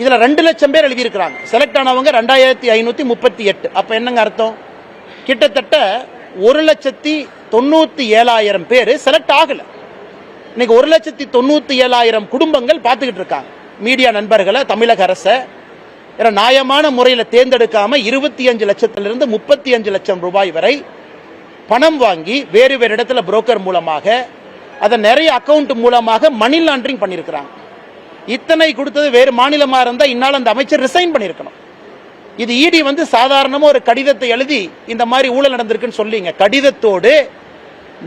இதுல 2 லட்சம் பேர் எழுதியிருக்கிறாங்க. செலக்ட் ஆனவங்க 2538. அப்ப என்னங்க அர்த்தம்? கிட்டத்தட்ட 1,97,000 பேர் செலக்ட் ஆகல. இன்னைக்கு 1,97,000 குடும்பங்கள் பார்த்துக்கிட்டு இருக்காங்க. மீடியா நண்பர்களை, தமிழக அரசை நியாயமான முறையில் தேர்ந்தெடுக்காம 25 லட்சத்திலிருந்து 35 லட்சம் ரூபாய் வரை பணம் வாங்கி வேறு வேறு இடத்துல புரோக்கர் மூலமாக அதை நிறைய அக்கவுண்ட் மூலமாக மணி லாண்டரிங் பண்ணியிருக்கிறாங்க. இத்தனை கொடுத்தது வேறு மாநிலமா இருந்தா இந்நாள் அந்த அமைச்சர் ரிசைன் பண்ணியிருக்கணும். இது இடி சாதாரணமா ஒரு கடிதத்தை எழுதி இந்த மாதிரி ஊழல் நடந்திருக்குன்னு சொல்லிங்க. கடிதத்தோடு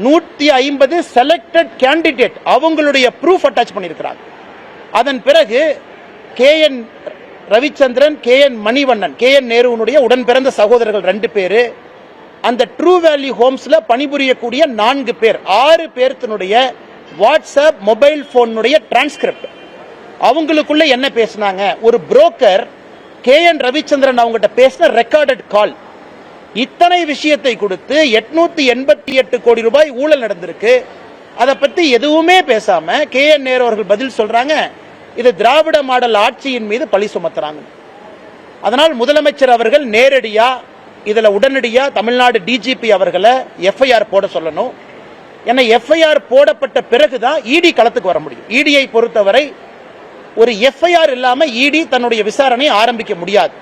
150 செலக்டட் கேண்டிடேட் அவங்களுடைய ப்ரூஃப் அட்டாச் பண்ணியிருக்கிறாங்க. அதன் பிறகு KN Ravichandran, KN Manivannan, KN நேருனுடைய உடன் பிறந்த சகோதரர்கள் 2 பேரு, அந்த ட்ரூ வேல்யூ ஹோம்ஸ்ல பணிபுரியக்கூடிய 4 பேர், 6 பேர்த்தினுடைய வாட்ஸ்அப் மொபைல் போனுடைய டிரான்ஸ்கிரிப்ட். அவங்களுக்குள்ள என்ன பேசினாங்க? ஒரு புரோக்கர் KN ரவிச்சந்திரன் அவங்ககிட்ட பேசின ரெக்கார்டட் கால். இத்தனை விஷயத்தை கொடுத்து 888 கோடி ரூபாய் ஊழல் நடந்திருக்கு. அதை பத்தி எதுவுமே பேசாம KN நேரு அவர்கள் பதில் சொல்றாங்க, இது திராவிட மாடல் ஆட்சியின் மீது பழி சுமத்துறாங்க. அதனால் முதலமைச்சர் அவர்கள் நேரடியா இதுல உடனடியா தமிழ்நாடு DGP அவர்களை FIR போட சொல்லணும். ஏன்னா FIR போடப்பட்ட பிறகுதான் ED களத்துக்கு வர முடியும். EDயை பொறுத்தவரை ஒரு FIR இல்லாம ED தன்னுடைய விசாரணை ஆரம்பிக்க முடியாது.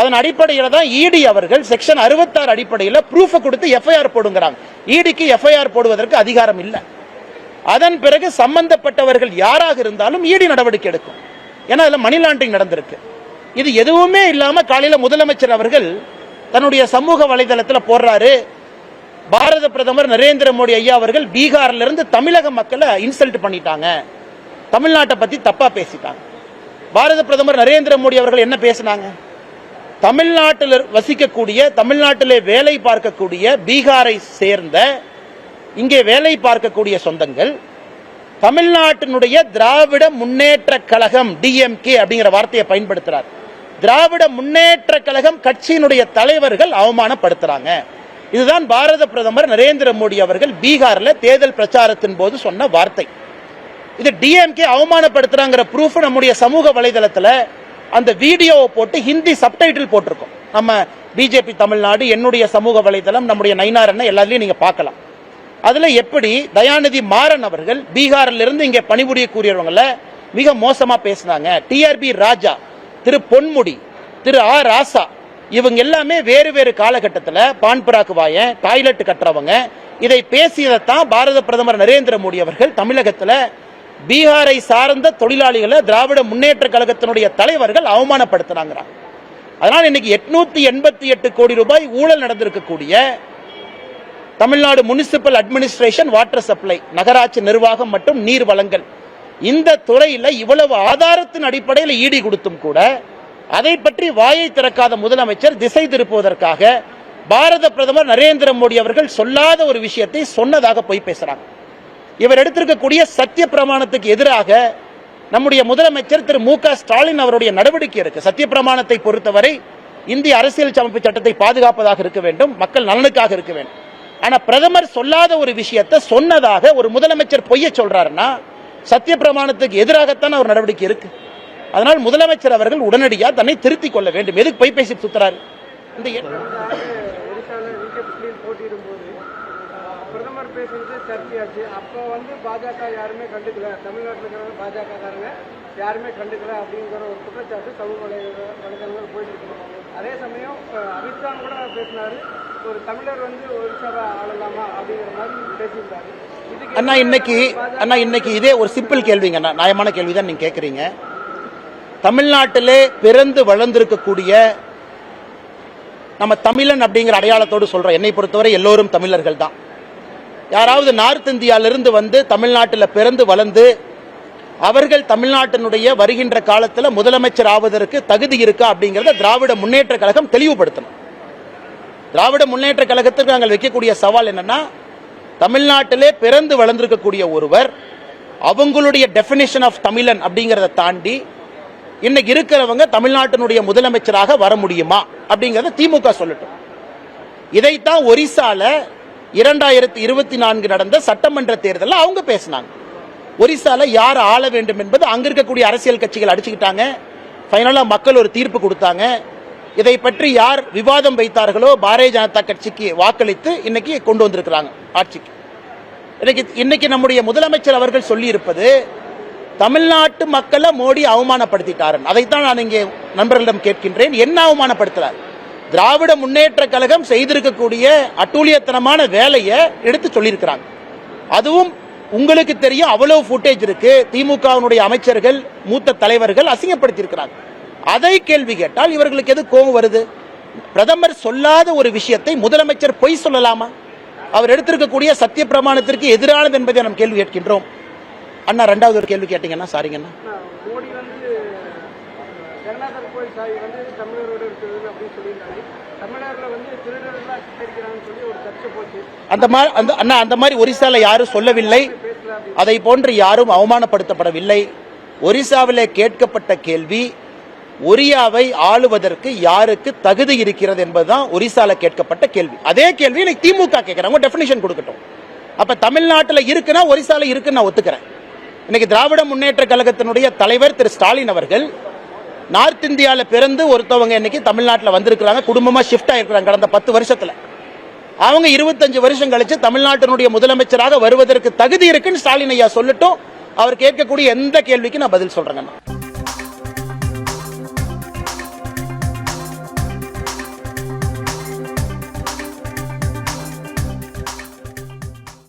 அதன் அடிப்படையில் தான் ED அவர்கள் செக்ஷன் 66 அடிப்படையில் ப்ரூஃப் கொடுத்து FIR போடுங்கிறாங்க. EDக்கு FIR போடுவதற்கு அதிகாரம் இல்லை. அதன் பிறகு சம்பந்தப்பட்டவர்கள் யாராக இருந்தாலும் ED நடவடிக்கை எடுக்கும். ஏன்னா அதுல மணி லாண்டரிங் நடந்திருக்கு. இது எதுவுமே இல்லாம காலையில முதலமைச்சர் அவர்கள் தன்னுடைய சமூக வலைதளத்தில் போடுறாரு, பாரத பிரதமர் நரேந்திர மோடி ஐயா அவர்கள் பீகார்ல இருந்து தமிழக மக்களை இன்சல்ட் பண்ணிட்டாங்க, தமிழ்நாட்டை பத்தி தப்பா பேசிட்டாங்க. பாரத பிரதமர் நரேந்திர மோடி அவர்கள் என்ன பேசினாங்க? தமிழ்நாட்டில் வசிக்கக்கூடிய, தமிழ்நாட்டிலே வேலை பார்க்கக்கூடிய பீகாரை சேர்ந்த இங்கே வேலை பார்க்கக்கூடிய சொந்தங்கள் தமிழ்நாட்டினுடைய திராவிட முன்னேற்ற கழகம் DMK அப்படிங்கிற வார்த்தையை பயன்படுத்துறார். திராவிட முன்னேற்ற கழகம் கட்சியினுடைய தலைவர்கள் அவமானப்படுத்துறாங்க. இதுதான் பாரத பிரதமர் நரேந்திர மோடி அவர்கள் பீகார்ல தேர்தல் பிரச்சாரத்தின் போது சொன்ன வார்த்தை. இது DMK அவமானப்படுத்துறாங்கிற ப்ரூஃப் நம்முடைய சமூக வலைதளத்தில் அந்த வீடியோவை போட்டு ஹிந்தி சப்டைட்டில் போட்டிருக்கோம். நம்ம BJP தமிழ்நாடு, என்னுடைய சமூக வலைதளம், நம்முடைய நயினார் அண்ணன் எல்லாத்துலயும் நீங்க பார்க்கலாம். அதுல எப்படி தயாநிதி மாறன் அவர்கள் பீகாரில் இருந்து இங்கே பணிபுரியக்கூடியவங்கள மிக மோசமா பேசினாங்க. TRB ராஜா, திரு பொன்முடி, திரு ராசா, இவங்க எல்லாமே வேறு வேறு காலகட்டத்தில் பான்பராக்கு வாயன், டாய்லெட் கட்டுறவங்க. இதை பேசியதைத்தான் பாரத பிரதமர் நரேந்திர மோடி அவர்கள் தமிழகத்தில் பீகாரை சார்ந்த தொழிலாளிகளை திராவிட முன்னேற்ற கழகத்தினுடைய தலைவர்கள் அவமானப்படுத்தினாங்க. அதனால் இன்னைக்கு 888 கோடி ரூபாய் ஊழல் நடந்திருக்கக்கூடிய Tamil Nadu municipal administration, water supply, நகராட்சி நிர்வாகம் மற்றும் நீர் வளங்கள், இந்த துறையில் இவ்வளவு ஆதாரத்தின் அடிப்படையில் ED கொடுத்தும் கூட அதை பற்றி வாயை திறக்காத முதலமைச்சர் திசை திருப்புவதற்காக பாரத பிரதமர் நரேந்திர மோடி அவர்கள் சொல்லாத ஒரு விஷயத்தை சொன்னதாக போய் பேசுறாங்க. இவர் எடுத்திருக்கக்கூடிய சத்திய பிரமாணத்துக்கு எதிராக நம்முடைய முதலமைச்சர் திரு MK ஸ்டாலின் அவருடைய நடவடிக்கை இருக்கு. சத்திய பிரமாணத்தை பொறுத்தவரை இந்திய அரசியல் அமைப்பு சட்டத்தை பாதுகாப்பதாக இருக்க வேண்டும், மக்கள் நலனுக்காக இருக்க வேண்டும். ஆனா பிரதமர் சொல்லாத ஒரு விஷயத்தை சொன்னதாக ஒரு முதலமைச்சர் பொய்ய சொல்றாருன்னா சத்திய பிரமாணத்துக்கு எதிராகத்தான் அவர் நடவடிக்கை இருக்கு. அதனால் முதலமைச்சர் அவர்கள் உடனடியாக தன்னை திருத்திக் கொள்ள வேண்டும். எதுக்கு பொய் பேசி சுத்துறாரு? இந்த பிரதமர் பேசுறது சர்ச்சையாச்சு. அப்போ பாஜக யாருமே கண்டுக்கல, தமிழ்நாட்டில் இருக்கிற பாஜகக்காரங்க யாருமே கண்டுக்கல அப்படிங்கிற ஒரு குற்றச்சாட்டு சமூக வலைதளங்கள் போயிட்டு இருக்கு. அதே சமயம் அமித்ஷா கூட பேசினாரு, ஒரு தமிழர் ஒரிசாவை ஆளலாமா அப்படிங்கிற மாதிரி பேசியிருந்தாரு. அண்ணா இன்னைக்கு இதே ஒரு சிம்பிள் கேள்விங்க, நியாயமான கேள்விதான் நீங்க கேட்கறீங்க. தமிழ்நாட்டிலே பிறந்து வளர்ந்திருக்கக்கூடிய நம்ம தமிழன் அப்படிங்கிற அடையாளத்தோடு சொல்றோம். என்னை பொறுத்தவரை எல்லோரும் தமிழர்கள் தான். யாராவது நார்த் இந்தியாவிலிருந்து வந்து தமிழ்நாட்டில் பிறந்து வளர்ந்து அவர்கள் தமிழ்நாட்டினுடைய வருகின்ற காலத்தில் முதலமைச்சர் ஆவதற்கு தகுதி இருக்கா அப்படிங்கிறத திராவிட முன்னேற்ற கழகம் தெளிவுபடுத்தணும். திராவிட முன்னேற்ற கழகத்திற்கு நாங்கள் வைக்கக்கூடிய சவால் என்னன்னா, தமிழ்நாட்டிலே பிறந்து வளர்ந்திருக்கக்கூடிய ஒருவர் அவங்களுடைய டெபினிஷன் ஆஃப் தமிழன் அப்படிங்கிறத தாண்டி இன்னைக்கு இருக்கிறவங்க தமிழ்நாட்டினுடைய முதலமைச்சராக வர முடியுமா அப்படிங்கறத திமுக சொல்லட்டும். இதைத்தான் ஒரிசால 2024 நடந்த சட்டமன்ற தேர்தலில் அவங்க பேசினாங்க. ஒரிசால யார் ஆள வேண்டும் என்பது அங்க இருக்கக்கூடிய அரசியல் கட்சிகள் அடிச்சுக்கிட்டாங்க. ஃபைனலா மக்கள் ஒரு தீர்ப்பு கொடுத்தாங்க. இதை பற்றி யார் விவாதம் வைத்தார்களோ பாரதிய ஜனதா கட்சிக்கு வாக்களித்து இன்னைக்கு கொண்டு வந்திருக்கிறாங்க ஆட்சிக்கு. இன்னைக்கு நம்முடைய முதலமைச்சர் அவர்கள் சொல்லி இருப்பது தமிழ்நாட்டு மக்களை மோடி அவமானப்படுத்திட்டார். அதைத்தான் நான் இங்கே நண்பர்களிடம் கேட்கின்றேன். என்ன அவமானப்படுத்துறார்? திராவிட முன்னேற்ற கழகம் செய்திருக்கக்கூடிய அட்டூழியத்தனமான வேலையை எடுத்து சொல்லியிருக்கிறாங்க. அதுவும் உங்களுக்கு தெரியும், அவ்வளவு ஃபுட்டேஜ் இருக்கு. திமுகவினுடைய அமைச்சர்கள், மூத்த தலைவர்கள் அசிங்கப்படுத்தியிருக்கிறாங்க. அதை கேள்வி கேட்டால் இவர்களுக்கு எது கோபம் வருது? பிரதமர் சொல்லாத ஒரு விஷயத்தை முதலமைச்சர் பொய் சொல்லலாமா? அவர் எடுத்திருக்கக்கூடிய சத்திய பிரமாணத்திற்கு எதிரானது என்பதை நாம் கேள்வி கேட்கின்றோம். அண்ணா, ரெண்டாவது ஒரு கேள்வி கேட்டீங்கன்னா சாரிங்கண்ணா. மோடி வந்து ஜெகநாதர் கோயில் சாவி வந்து தமிழரோடு இருக்குது அப்படின்னு சொல்லியிருந்தாங்க. தமிழர்ல வந்து திருடர்களாக சித்தரிக்கிறாங்கன்னு சொல்லி ஒரு சர்ச்சை போச்சு. அந்த மாதிரி ஒரிசால யாரும் சொல்லவில்லை. அதை போன்று யாரும் அவமானப்படுத்தப்படவில்லை. ஒரிசாவிலே கேட்கப்பட்ட கேள்வி, ஒரியாவை ஆளுவதற்கு யாருக்கு தகுதி இருக்கிறது என்பதுதான் ஒரிசால கேட்கப்பட்ட கேள்வி. அதே கேள்வி இன்னைக்கு திமுக கேட்கிறாங்க. டெபினிஷன் கொடுக்கட்டும். அப்ப தமிழ்நாட்டில் இருக்குன்னா ஒரிசால இருக்குன்னு நான் ஒத்துக்கிறேன். இன்னைக்கு திராவிட முன்னேற்ற கழகத்தினுடைய தலைவர் திரு ஸ்டாலின் அவர்கள் நார்த் இந்தியாவில் பிறந்து ஒருத்தவங்க இன்னைக்கு தமிழ்நாட்டில் வந்திருக்கிறாங்க. குடும்பமா ஷிஃப்ட் ஆயிருக்கிறாங்க கடந்த 10 வருஷத்துல. அவங்க 25 வருஷம் கழிச்சு தமிழ்நாட்டினுடைய முதலமைச்சராக வருவதற்கு தகுதி இருக்குன்னு ஸ்டாலின் ஐயா சொல்லட்டும். அவர் கேட்கக்கூடிய எந்த கேள்விக்கு நான் பதில் சொல்றேங்க.